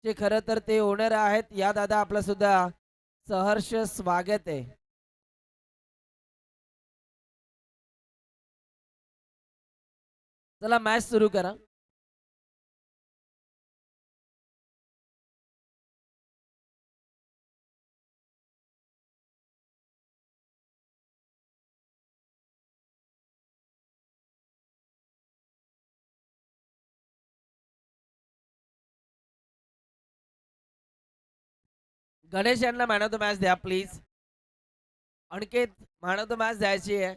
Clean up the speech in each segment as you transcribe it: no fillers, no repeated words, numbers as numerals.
जे खरं तर ते ओनर आहेत. या दादा आपलं सुद्धा सहर्ष स्वागत आहे. चला मॅच सुरू करा. गणेश यांना मॅन ऑफ द मॅच द्या please. Aniket man of the match द्यायची आहे.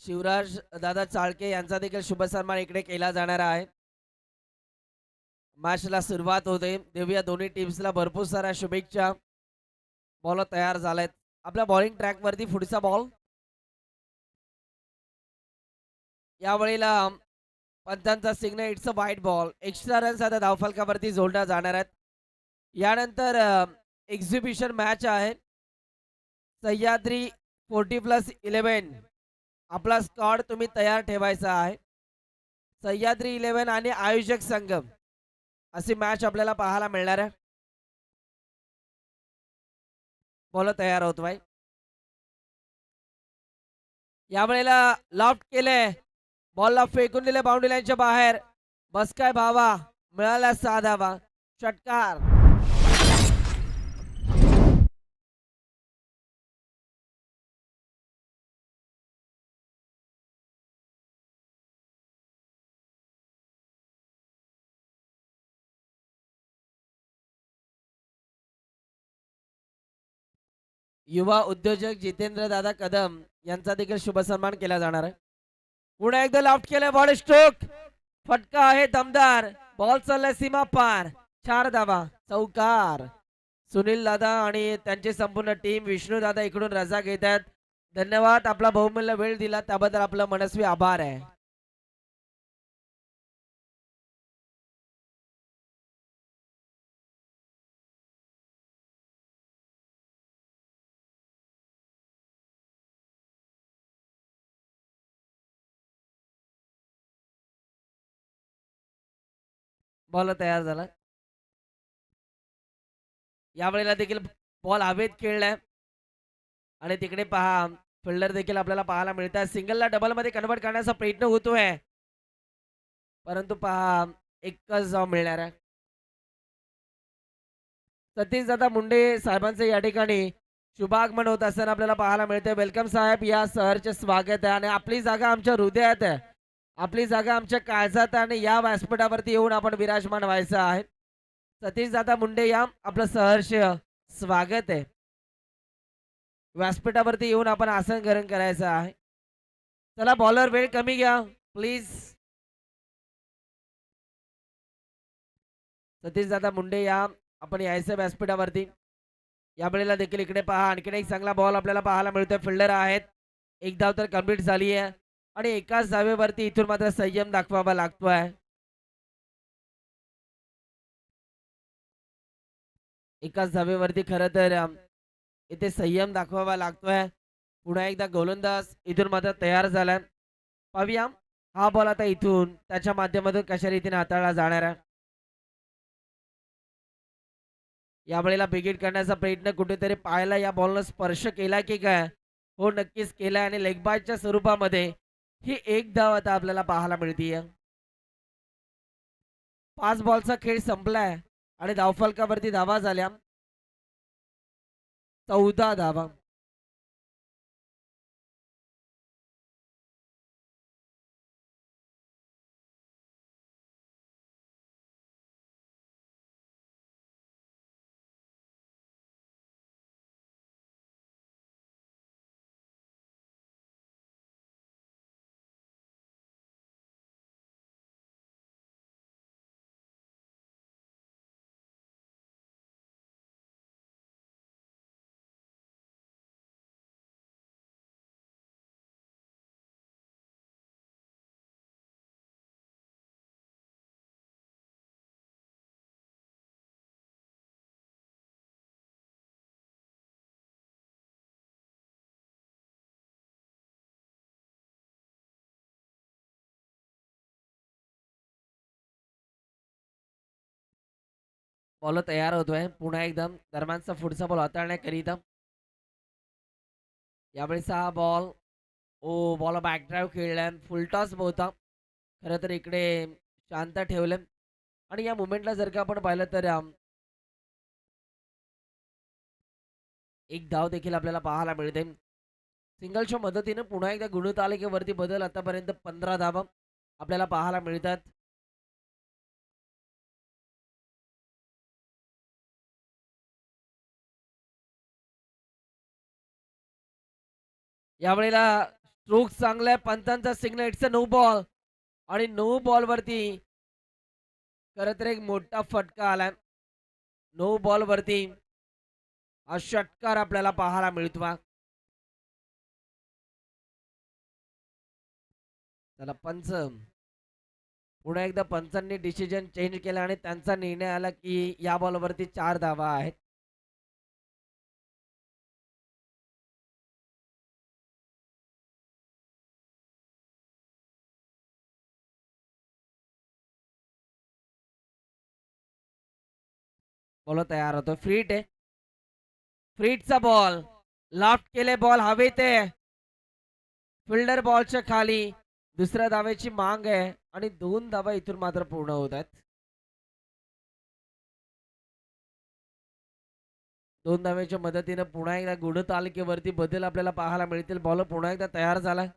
शिवराज दादा चाळके यांचा देखील शुभ सन्मान इकडे केला जाणार आहे. मॅचला सुरुवात होते. देऊया दोन्ही टीम्सला भरपूर साऱ्या शुभेच्छा. बॉल तयार झालेत. आपल्या बॉलिंग ट्रॅक वरती पुढचा बॉल. यावेळेला पंचांचा सिग्नल इट्स अ वाईट बॉल. एक्स्ट्रा रन्स आता धावफलकावरती जोडल्या जाणार आहेत. यानंतर एक्झिबिशन मॅच आहे. सह्याद्री 40+11 आपला स्क्वॉड तुम्ही तयार ठेवायचा आहे. सह्याद्री 11 आणि आयोजक संगम अशी मॅच आपल्याला पाहायला मिळणार आहे. बॉल तयार होतोय. यावेळेला लॉफ्ट केले. बॉलला फेकून दिले बाउंड्री लाईनच्या बाहेर. बस काय भावा, मिळाला 6 धावा. षटकार. युवा उद्योजक जितेंद्र दादा कदम यांचा देखील शुभ सन्मान केला जाणार आहे. पुन्हा एकदा लॉफ्ट केले. Ball stroke. फटका आहे दमदार. बॉल चाललाय सीमा पार. 4 धावा. चौकार. सुनील दादा आणि त्यांची संपूर्ण टीम विष्णू दादा इकडून रजा घेत आहेत. धन्यवाद. आपला बहुमूल्य वेळ दिला त्याबद्दल आपलं मनस्वी आभार आहे. बॉल तयार झाला. यावेळेला देखील बॉल हवेत खेळलाय आणि तिकडे पहा फिल्डर देखील आपल्याला पाहायला मिळतात. सिंगलला डबल मध्ये कन्वर्ट करण्याचा प्रयत्न होतोय, परंतु पहा एकच धाव मिळणार आहे. सतीश दादा मुंडे साहेबांचे या ठिकाणी शुभागमन होत असताना आपल्याला पाहायला मिळते. वेलकम साहेब, या सहर्ष स्वागत आहे आणि आपली जागा आमच्या हृदयात आहे, आपली जागा आमच्या काळजात आणि या व्यासपीठावरती येऊन आपण विराजमान व्हायचं आहे. सतीश दादा मुंडे या आपलं सहर्ष स्वागत आहे. व्यासपीठावरती येऊन आपण आसन ग्रहण करायचं आहे. चला बॉलर वेळ कमी घ्या प्लीज. सतीश दादा मुंडे या आपण यायचं व्यासपीठावरती. यावेळेला देखील इकडे पहा आणखीन एक चांगला बॉल आपल्याला पाहायला मिळतोय. फिल्डर आहेत. एक धाव तर कंप्लीट झाली आहे आणि एकाच धावेवरती इथून मात्र संयम दाखवावा लागतोय. एकाच धावेवरती खरं तर इथे संयम दाखवावा लागतोय. पुन्हा एकदा गोलंदाज इथून मात्र तयार झालाय. पाहूया हा बॉल आता इथून त्याच्या माध्यमातून कशा रीतीने हाताळला जाणार आहे. यावेळेला बिगिट करण्याचा प्रयत्न कुठेतरी पायाला या बॉलनं स्पर्श केला की काय. हो नक्कीच केला आणि लेग बायच्या स्वरूपामध्ये ही एक धाव आता आपल्याला पाहायला मिळतीये. 5 बॉलचा खेळ संपलाय आणि धावफलकावरती धावा झाल्या 14 धावा. बॉल तयार होतोय पुन्हा एकदम दरम्यानचा पुढचा बॉल हाताळण्याकरिता. यावेळेस हा बॉल बॉल बॅक ड्राईव्ह खेळलाय फुल टॉस होता. खरं तर इकडे शांत ठेवलं आणि या मुमेंटला जर का आपण पाहिलं तर एक धाव देखील आपल्याला पाहायला मिळते. सिंगलच्या मदतीने पुन्हा एकदा गुणतालिकेवरती बदल आतापर्यंत 15 धावा आपल्याला पाहायला मिळतात. यावेळेला स्ट्रोक चांगला पंचांचा signal it's a no ball आणि नो बॉल वरती खरं तर एक मोठा फटका आलाय. नो बॉल वरती हा षटकार आपल्याला पाहायला मिळतो. त्याला पंच पुन्हा एकदा पंचांनी डिसिजन चेंज केला आणि त्यांचा निर्णय आला की या बॉलवरती 4 धावा आहेत. बॉल तयार होतो फ्रीट आहे. फ्रीटचा बॉल लाफ्ट केले बॉल हवेत आहे. फिल्डर बॉलच्या खाली दुसऱ्या धावेची मांग आहे आणि 2 धावा इथून मात्र पूर्ण होत आहेत. 2 धावेच्या मदतीने पुन्हा एकदा गुणतालिकेवरती बदल आपल्याला पाहायला मिळतील. बॉल पुन्हा एकदा तयार झालाय.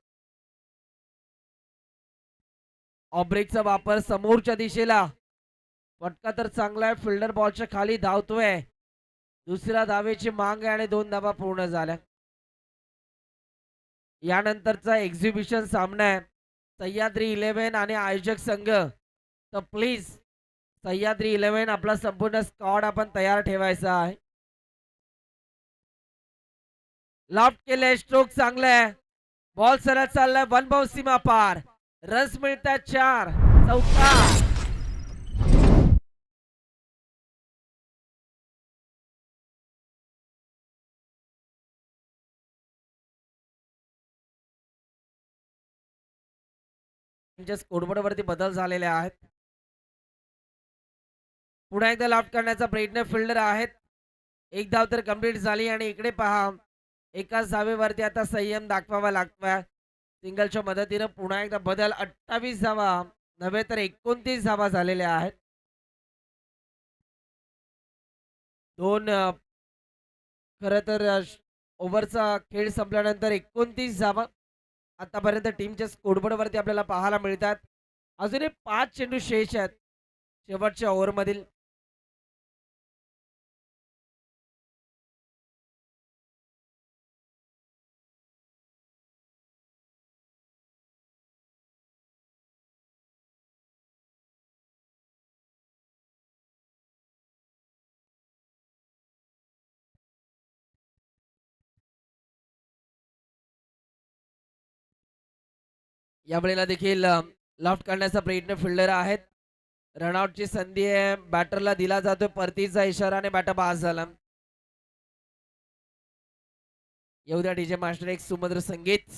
ऑब्रेकचा वापर समोरच्या दिशेला फटका तर चांगला आहे. फिल्डर बॉलच्या खाली धावतोय. दुसऱ्या धावेची मांग आहे आणि 2 धावा पूर्ण झाल्या. यानंतरचा एक्झिबिशन सामना आहे सह्याद्री 11 आणि आयोजक संघ. तर प्लीज सह्याद्री 11 आपला संपूर्ण स्क्वॉड आपण तयार ठेवायचा आहे. लॉफ्ट केले स्ट्रोक चांगला बॉल सरळ चाललाय वन बाउंस सीमा पार. रन्स मिळतात 4 चौका. स्कोरबोर्ड वरती बदल झालेले आहेत. पुन्हा एकदा लॉफ्ट करण्याचा प्रयत्न फिल्डर आहेत. एक धाव तर कंप्लीट झाली आणि इकडे पहा एकाच धावेवरती आता संयम दाखवावा लागतोय. सिंगलच्या मदतीने पुन्हा एकदा बदल 28 धावा नव्हे तर 29 धावा झालेल्या आहेत. 2 खरं तर ओव्हरचा खेळ संपल्यानंतर 29 धावा आतापर्यंत टीमच्या स्कोरबोर्डवरती आपल्याला पाहायला मिळतात. अजूनही 5 चेंडू शेष आहेत शेवटच्या ओव्हरमधील. यावेळेला देखील लॉफ्ट करण्याचा प्रयत्न फिल्डर आहेत. रनआउटची संधी आहे बॅटरला दिला जातो. परतीचा इशारा आणि बॅटर पास झाला. येऊ द्या डीजे मास्टर एक सुमधुर संगीत.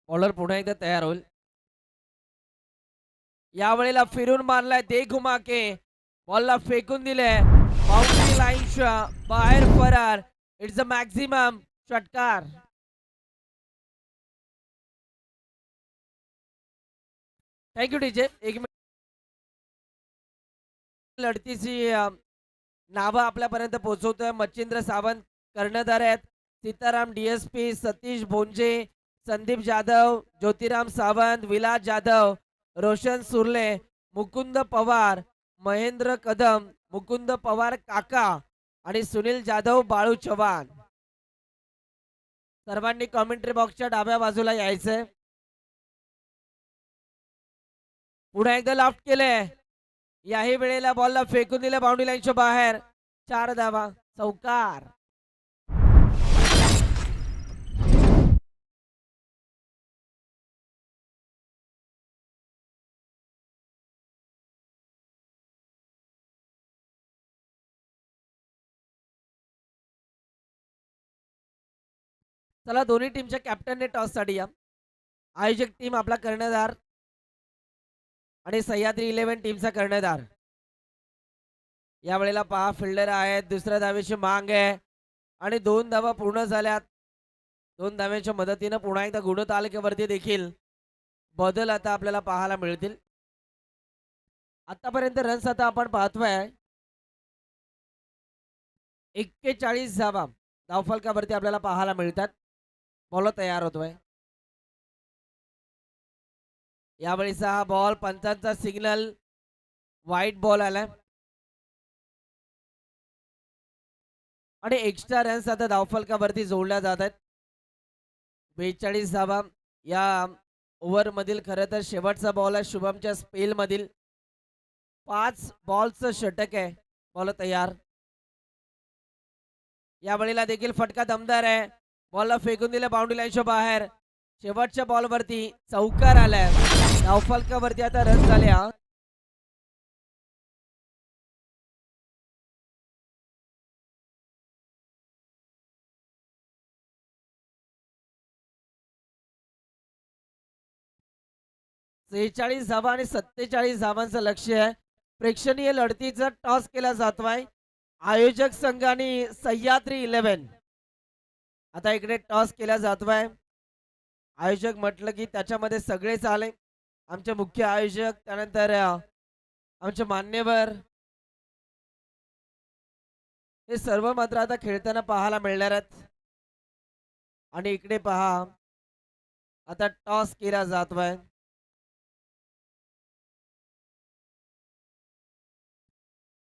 बॉलर पुन्हा एकदा तयार होईल. यावेळेला फिरून मारलाय दे घुमा के बॉलला फेकून दिले. बाउंड्री लाईनच्या बाहेर फरार. इट्स अ मॅक्झिमम षटकार. Thank you DJ. एक मिनिट लढतीची नावं आपल्यापर्यंत पोहोचवतोय. मच्छिंद्र सावंत कर्णधार आहेत. सीताराम डीएसपी, सतीश भोंजे, संदीप जाधव, ज्योतिराम सावंत, विलास जाधव, रोशन सुर्ले, मुकुंद पवार, महेंद्र कदम, मुकुंद पवार काका आणि सुनील जाधव, बाळू चव्हाण. सर्वांनी कॉमेंट्री बॉक्सच्या डाव्या बाजूला यायचंय. पुन्हा एकदा लॉफ्ट केले. याही वेळेला बॉलला फेकून दिले बाउंड्री लाईनच्या बाहेर. 4 धावा चौकार. चला दोन्ही टीमच्या कॅप्टनने टॉससाठी या. आयोजक टीम आपला कर्णधार आणि सह्याद्री 11 टीमचा कर्णधार. यावेळेला पहा फिल्डर आहेत, दुसऱ्या धावेची मांग आहे आणि 2 धावा पूर्ण झाल्यात. 2 धाव्यांच्या मदतीनं पुन्हा एकदा गुणतालिकेवरती देखील बदल आता आपल्याला पाहायला मिळतील. आतापर्यंत रन्स आता आपण पाहतोय 41 धावा धावफलकावरती आपल्याला पाहायला मिळतात. बॉल तयार होतोय. यावेळीचा हा बॉल पंचांचा सिग्नल व्हाईट बॉल आलाय आणि एक्स्ट्रा रन्स आता धावफलकावरती जोडल्या जात आहेत. 42 धावा या ओव्हर मधील खरं तर शेवटचा बॉल आहे शुभमच्या स्पेल मधील. 5 बॉलचं षटक आहे. बॉल तयार. यावेळेला देखील फटका दमदार आहे. बॉलला फेकून दिलं बाउंड्री लाईनच्या बाहेर. शेवटच्या बॉलवरती चौकार आलाय. धावफलकावरती आता रन झाल्या 46 धावा आणि 47 धावांचं लक्ष आहे. प्रेक्षणीय लढतीचा टॉस केला जातोय आयोजक संघ आणि सह्याद्री 11. आता इकडे टॉस केला जातोय. आयोजक म्हटलं की त्याच्यामध्ये सगळेच आले. आमचे मुख्य आयोजक, त्यानंतर आमचे मान्यवर, हे सर्व मात्र आता खेळताना पाहायला मिळणार आहेत. आणि इकडे पहा आता टॉस केला जातोय.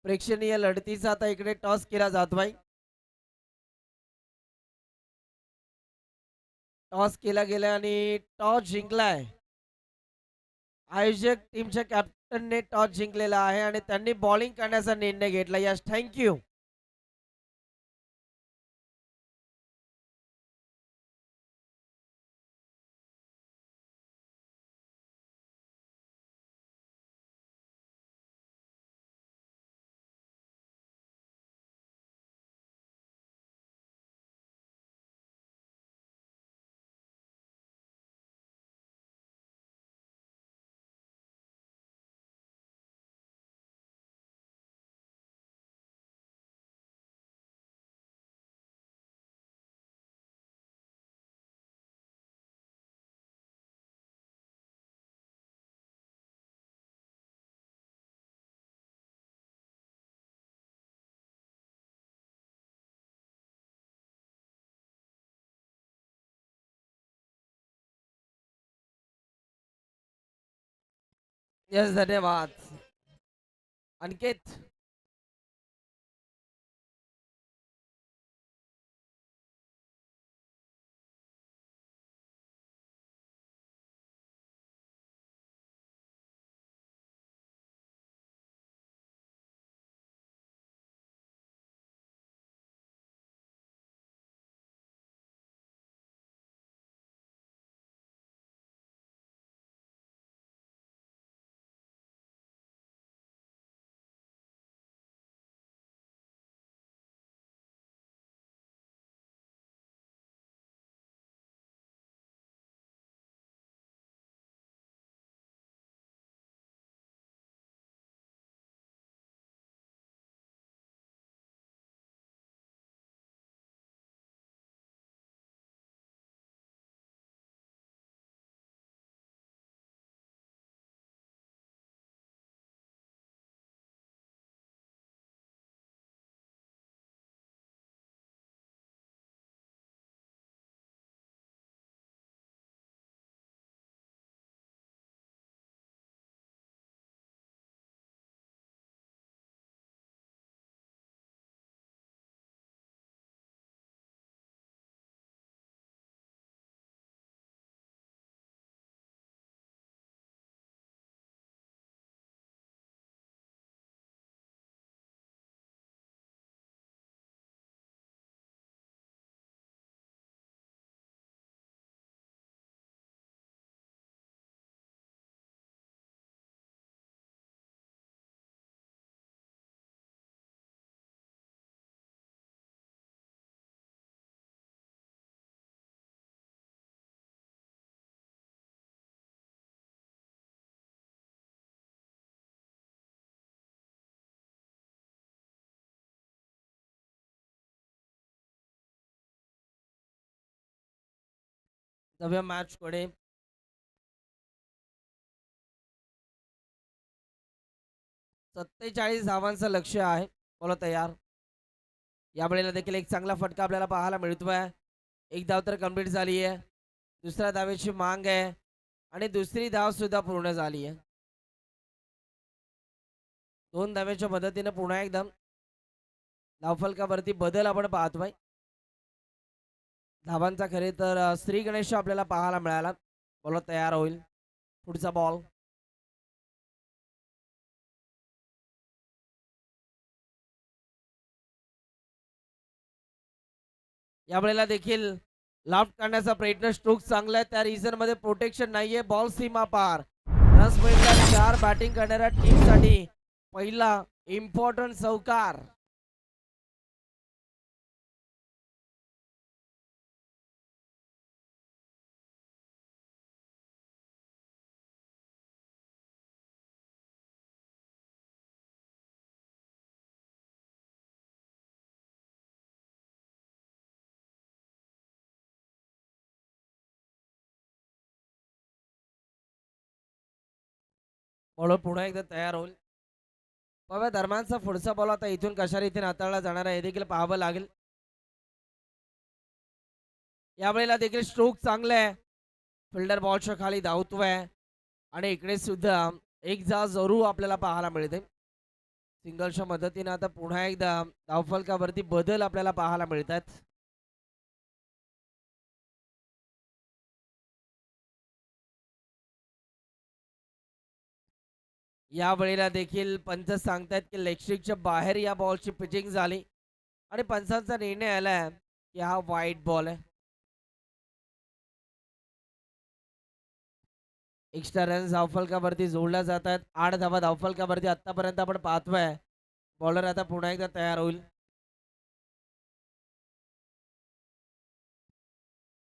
प्रेक्षणीय लढतीचा आता इकडे टॉस केला जातोय. टॉस केला गेला आणि टॉस जिंकलाय. आयोजक टीमच्या कॅप्टनने टॉस जिंकलेला आहे आणि त्यांनी बॉलिंग करण्याचा निर्णय घेतला. Yes, thank you. यस, धन्यवाद अनिकेत. जाऊया मॅच कडे. सत्तेचाळीस धावांचं लक्ष आहे. बोला तयार. या वेळेला देखील एक चांगला फटका आपल्याला पाहायला मिळतोय. एक धाव तर कंप्लीट झाली आहे. दुसऱ्या धावेची मांग आहे आणि दुसरी धाव सुद्धा पूर्ण झाली आहे. 2 धावेच्या मदतीने पुन्हा एकदा धावफलकावरती बदल आपण पाहतोय. धावांचा खरे तर श्री गणेश आपल्याला पाहायला मिळाला. बॉलर तयार होईल. पुढचा बॉल. या वेळेला देखील लाफ्ट काढण्याचा प्रयत्न. स्ट्रोक चांगला आहे. त्या रिझन मध्ये प्रोटेक्शन नाहीये. बॉल सीमा पार. रन्स मिळतात 4 बॅटिंग करणाऱ्या टीम साठी पहिला इम्पॉर्टंट चौकार. बॉलर पुन्हा एकदा तयार होईल. बाबा दरम्यानचा पुढचा बॉल आता इथून कशा रीतीने हाताळला जाणार आहे हे देखील पाहावं लागेल. यावेळेला देखील स्ट्रोक चांगला आहे. फिल्डर बॉलच्या खाली धावतोय आणि इकडे सुद्धा एक जा जरूर आपल्याला पाहायला मिळते. सिंगलच्या मदतीने आता पुन्हा एकदा धावफलकावरती बदल आपल्याला पाहायला मिळतात. या वेळेला देखील पंच सांगतात की लेगस्ट्रिकच्या बाहेर या बॉलची पिचिंग झाली आणि पंचांचा निर्णय आलाय की हा वाईट बॉल आहे. एक्स्ट्रा रन धावफलकावरती जोडल्या जातात. 8 धावा धावफलकावरती आतापर्यंत आपण पाहतोय. बॉलर आता पुन्हा एकदा तयार होईल.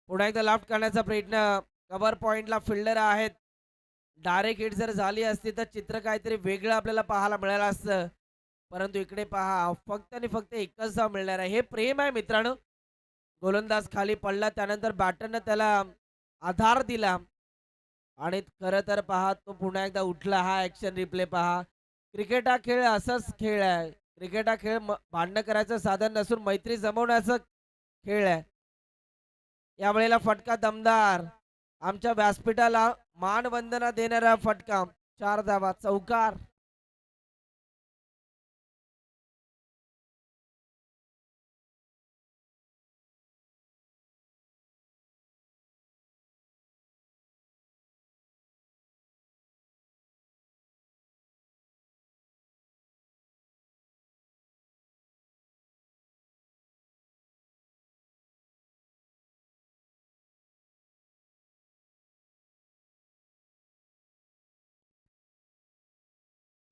पुन्हा एकदा लाफ्ट करण्याचा प्रयत्न. कव्हर पॉइंटला फिल्डर आहेत. डायरेक्ट हिट जर झाली असती तर चित्र काहीतरी वेगळं आपल्याला पाहायला मिळालं असतं. परंतु इकडे पहा फक्त आणि फक्त एकच धाव मिळणार आहे. हे प्रेम आहे मित्रांनो. गोलंदाज खाली पडला त्यानंतर बॅटरनं त्याला आधार दिला आणि खरं तर पहा तो पुन्हा एकदा उठला. हा ऍक्शन रिप्ले पहा. क्रिकेट हा खेळ असाच खेळ आहे. क्रिकेट हा खेळ भांडण करायचं साधन नसून मैत्री जमवण्याचा खेळ आहे. या वेळेला फटका दमदार. आमच्या व्यासपीठाला मानवंदना देणारा फटका. 4 धावा चौकार.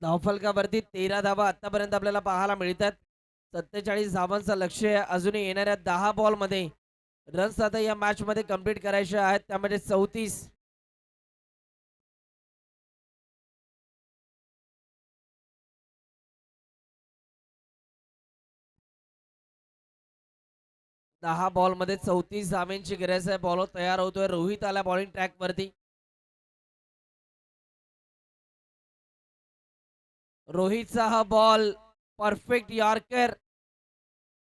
धावफलकावरती 13 धावा आतापर्यंत आपल्याला पाहायला मिळतात. 47 धावांचं लक्ष आहे. अजूनही येणाऱ्या 10 बॉल मध्ये रन्स आता या मॅच मध्ये कंप्लीट करायचे आहेत. त्यामध्ये 34. दहा बॉल मध्ये 34 धावांची गरज आहे. बॉलर तयार होतोय. रोहित आला बॉलिंग ट्रॅक वरती. रोहितचा हा ball perfect yorker.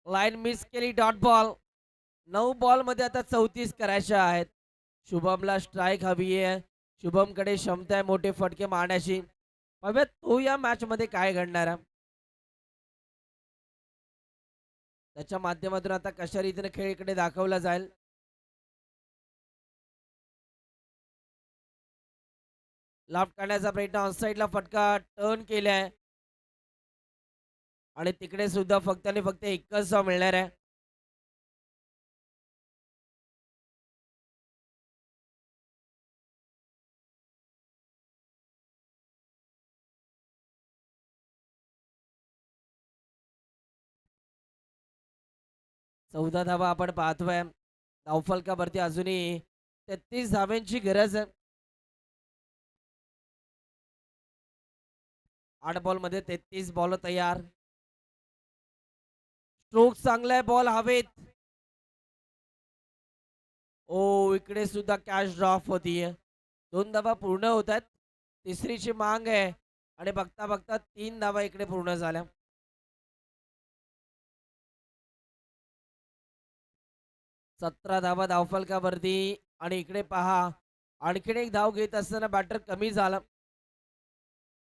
Line miss केली. Dot ball. 9 बॉल मध्ये आता 34 करायचे आहेत. शुभमला स्ट्राईक हवी आहे. शुभम कडे क्षमता आहे मोठे फटके मारण्याची. बघूया तो या मॅच मध्ये काय घडणार आहे. त्याच्या माध्यमातून आता कशा रीतीने खेळ इकडे दाखवला जाईल. लाफ्ट काढण्याचा प्रयत्न. ऑनसाईडला फटका टर्न केलाय आणि तिकडे सुद्धा फक्त आणि फक्त एकच धाव मिळणार आहे. चौदा धावा आपण पाहतोय. धावफलकावरती अजूनही 33 धाव्यांची गरज आहे. 8 बॉल मध्ये 33 बॉल तयार. स्ट्रोक चांगला आहे. बॉल हवेत. ओ इकडे सुद्धा कॅच ड्रॉप होतीये. 2 धावा पूर्ण होत आहेत. तिसरीची मांग आहे आणि बघता बघता 3 धावा इकडे पूर्ण झाल्या. 17 धावा धावफलकावरती आणि इकडे पहा आणखीन एक धाव घेत असताना बॅटर कमी झाला.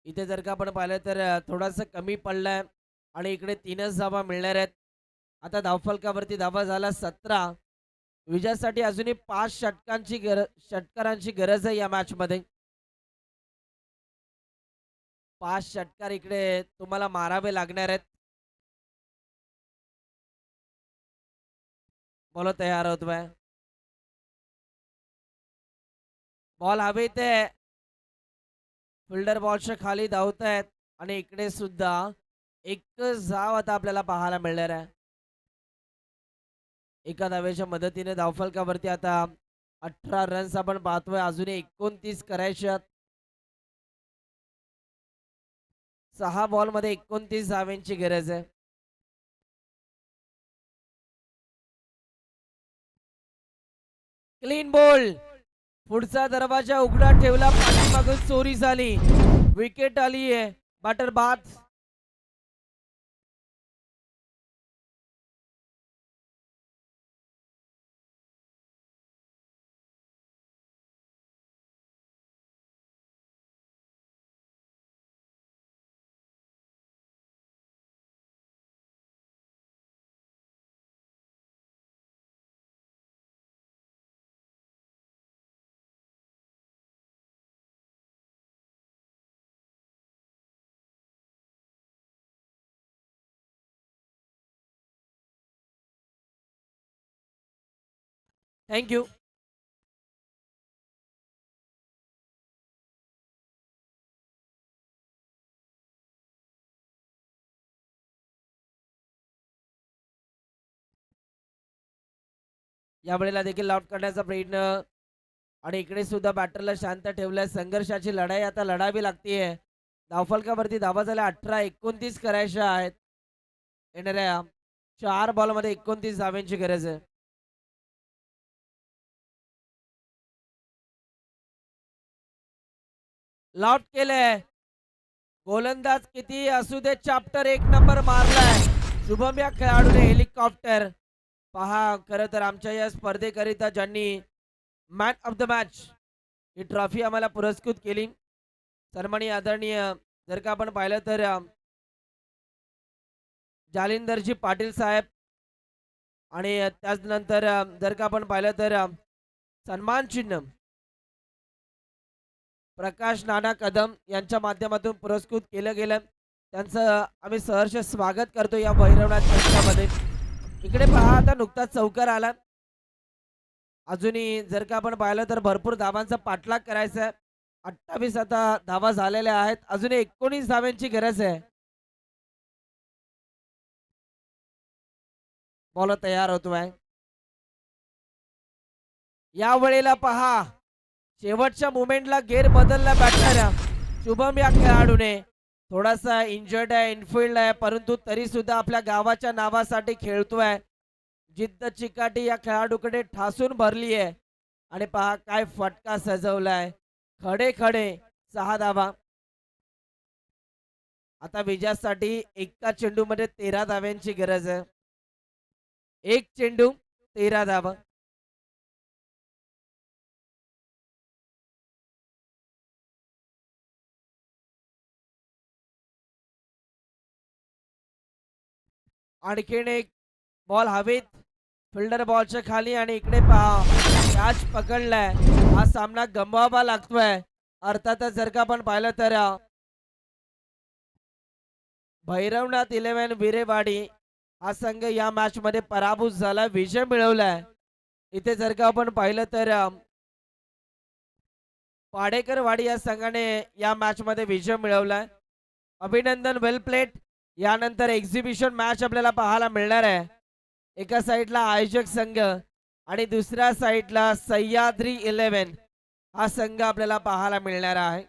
इथे जर का आपण पाहिलं तर थोडासा कमी पडलाय आणि इकडे 3च धावा मिळणार आहेत. आता धावफलकावरती धावा झाला 17. विजयासाठी अजूनही 5 षटकारांची गरज आहे या मॅच मध्ये. 5 षटकार इकडे तुम्हाला मारावे लागणार आहेत. बॉल तयार होतोय. बॉल हवेत आहे. फिल्डर बॉलच्या खाली धावत आहेत आणि इकडे सुद्धा एकच धाव आता आपल्याला पाहायला मिळणार आहे. एका धावेच्या मदतीने धावफलकावरती आता 18 रन्स आपण पाहतोय. अजूनही 29 करायचे आहेत. 6 बॉल मध्ये 29 धाव्यांची गरज आहे. Clean ball. पुढचा दरवाजा उघडा ठेवला. पाठीमागून चोरी झाली. विकेट आली आहे. बॅटर बाद. थँक्यू. या वेळेला देखील आउट करण्याचा प्रयत्न आणि इकडे सुद्धा बॅटरला शांत ठेवलंय. संघर्षाची लढाई आता लढावी लागतीये. धावफलकावरती धावा झाल्या 18. 29 करायच्या आहेत. येणाऱ्या 4 बॉलमध्ये 29 धाव्यांची गरज आहे. लॉट केलंय. गोलंदाज किती असू दे चॅप्टर 1 नंबर मारलाय. शुभम या खेळाडूने हेलिकॉप्टर. पहा खरं तर आमच्या या स्पर्धेकरिता ज्यांनी man of the match he trophy आम्हाला पुरस्कृत केली. सन्माननीय आदरणीय जर का आपण पाहिलं तर जालिंदरजी पाटील साहेब आणि त्याचनंतर जर का आपण पाहिलं तर सन्मान चिन्ह प्रकाश नाना कदम यांच्या माध्यमातून पुरस्कृत केलं गेलं. त्यांचं आम्ही सहर्ष स्वागत करतो या भैरवनाथ मंचामध्ये. इकडे पहा आता नुकताच चौकार आला. अजूनही जर का आपण पाहिलं तर भरपूर धावांचा पाठलाग करायचा आहे. 28 आता धावा झालेल्या आहेत. अजूनही 19 धाव्यांची गरज आहे. बॉल तयार होतोय. या वेळेला पहा शेवटच्या मुमेंटला गेअर बदलला बॅटर शुभम या खेळाडूने. थोडासा इंजर्ड आहे, इनफिल्ड आहे, परंतु तरी सुद्धा आपल्या गावाच्या नावासाठी खेळतोय. जिद्द चिकाटी या खेळाडूकडे ठासून भरली आहे आणि पहा काय फटका सजवलाय. खडे खडे 6 धावा. आता विजयासाठी एका चेंडूमध्ये 13 धाव्यांची गरज आहे. एक चेंडू 13 धावा. आणखीन एक बॉल हवेत. फिल्डर बॉलच्या खाली आणि इकडे पहा कॅच पकडलाय. हा सामना गमवावा लागतोय. अर्थातच जर का आपण पाहिलं तर भैरवनाथ 11 विरेवाडी हा संघ या मॅच मध्ये पराभूत झाला. विजय मिळवलाय. इथे जर का आपण पाहिलं तर पाडेकरवाडी या संघाने या मॅच मध्ये विजय मिळवलाय. अभिनंदन, वेल प्लेट. यानंतर एक्झिबिशन मॅच आपल्याला पाहायला मिळणार आहे. एका साईडला आयोजक संघ आणि दुसऱ्या साईडला सह्याद्री 11 हा संघ आपल्याला पाहायला मिळणार आहे.